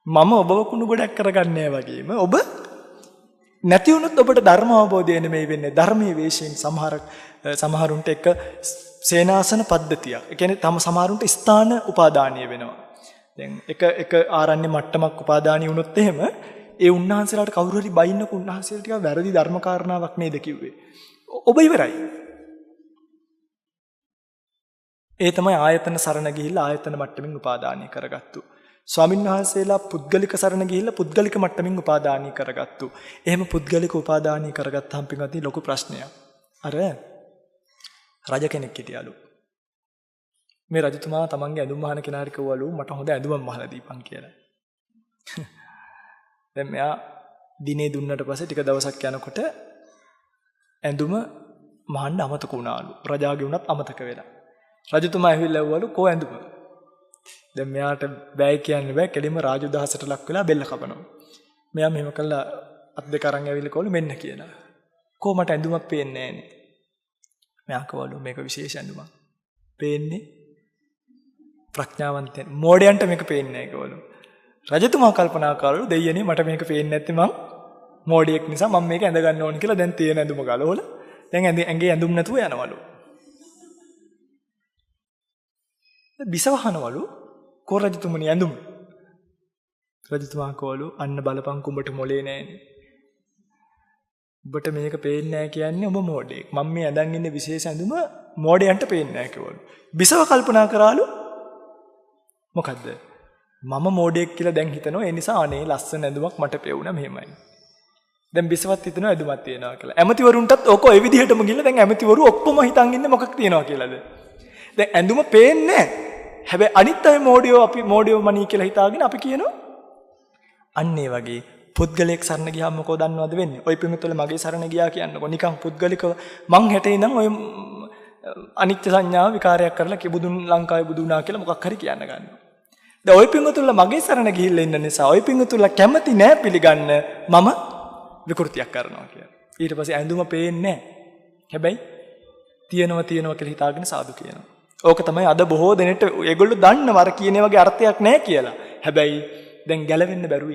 මම ඔබව කුණු ගොඩක් කරගන්නේ වගේම ඔබ නැති වුණොත් ඔබට ධර්ම අවබෝධය නෙමෙයි වෙන්නේ. ධර්මයේ වේශයෙන් සමහරුන්ට එක සේනාසන පද්ධතියක්. ඒ කියන්නේ තම සමහරුන්ට ස්ථාන උපාදානීය වෙනවා. දැන් එක ආරණ්‍ය මට්ටමක් උපාදානීය වුණොත් එහෙම ඒ උන්වහන්සේලාට කවුරු හරි බයින්නකො උන්වහන්සේලා ටිකක් වැරදි ධර්ම කාරණාවක් නේද කිව්වේ. ඔබ ඉවරයි. ඒ තමයි ආයතන සරණ ගිහිල්ලා ආයතන මට්ටමින් උපාදානීය කරගත්තු. ස්වාමීන් වහන්සේලා පුද්ගලික සරණ ගිහිල්ලා පුද්ගලික මට්ටමින් උපාදානීය කරගත්තු. එහෙම පුද්ගලික උපාදානීය කරගත්තාම පින්වත්නි ලොකු ප්‍රශ්නයක්. අර රජ කෙනෙක් හිටියලු. මේ රජතුමා තමන්ගේ ඇඳුම් මහන කෙනාට කිව්වලු මට හොඳ ඇඳුමක් මහලා දීපන් කියලා. දැන් මෙයා දිනේ දුන්නට පස්සේ ටික දවසක් යනකොට ඇඳුම මහන්න අමතක වුණාලු. රජාගේ උනත් අමතක වෙලා. රජතුමා ඇවිල්ලා ඇව්වලු කෝ ඇඳුම? දැන් මෙයාට බෑ කියන්න බෑ. කෙලින්ම රාජුදහසට ලක් වෙලා බෙල්ල කපනවා. මෙයා මෙහෙම කළා අත් දෙක අරන් ඇවිල්ලා කෝලු මෙන්න කියලා. කෝ මට ඇඳුමක් පේන්නේ නෑනේ. මෙයා කවලු මේක විශේෂ ඇඳුමක්. පේන්නේ ප්‍රඥාවන්තයන් මෝඩයන්ට මේක පේන්නේ නෑ කවලු. රජතුමා කල්පනා කරලු දෙයියනේ මට මේක පේන්නේ නැත්තේ මං මෝඩියෙක් නිසා මම මේක ඇඳ ගන්න ඕන කියලා දැන් තියෙන ඇඳුම ගලවල දැන් ඇඟේ ඇඳුම් නැතුව යනවලු. බිසවහනවලු කෝ රජතුමනි ඇඳුම. රජතුමා කවලු අන්න බලපං කුඹට මොලේ නෑනේ. ඔබට මේක පේන්නේ නැහැ කියන්නේ ඔබ මෝඩයෙක්. මම මේ ඇඳන් ඉන්නේ විශේෂ ඇඳුම මෝඩයන්ට පේන්නේ නැහැ කිව්වලු. බිසව කල්පනා කරාලු මොකද්ද? මම මෝඩයෙක් කියලා දැන් හිතනවා. ඒ නිසා අනේ ලස්සන ඇඳුමක් මට පෙවුණා මෙහෙමයි. දැන් බිසවත් හිතනවා ඇඳුමක් තියෙනවා කියලා. ඇමතිවරුන්ටත් ඕක ඔය විදිහටම ගිහලා දැන් ඇමතිවරු ඔක්කොම හිතන් ඉන්නේ මොකක් තියෙනවා කියලාද? දැන් ඇඳුම පේන්නේ නැහැ. හැබැයි අනිත් අය මෝඩියෝ මනී කියලා හිතාගෙන අපි කියනවා. අන්න ඒ වගේ පුද්ගලයෙක් සරණ ගියාම මොකෝ දන්නවද වෙන්නේ? ඔය පිටුතුල මගේ සරණ ගියා කියන්නකො නිකන් පුද්ගලිකව මං හැටේ ඉඳන් ඔය අනිත්‍ය සංඥාව විකාරයක් කරලා කිබුදුන් ලංකාවේ බුදු වුණා කියලා මොකක් හරි කියන්න ගන්නවා. දැන් ඔය පිටුතුල මගේ සරණ ගිහිල්ලා ඉන්න නිසා ඔය පිටුතුල කැමති නෑ පිළිගන්න මම විකෘතියක් කරනවා කියලා. ඊට පස්සේ ඇඳුම පේන්නේ නෑ. හැබැයි තියෙනවා කියලා හිතාගෙන සාදු කියනවා. ඕක තමයි අද බොහෝ දෙනෙට ඒගොල්ලෝ දන්නව අර කියන වගේ අර්ථයක් නෑ කියලා. හැබැයි දැන් ගැලවෙන්න බැරුව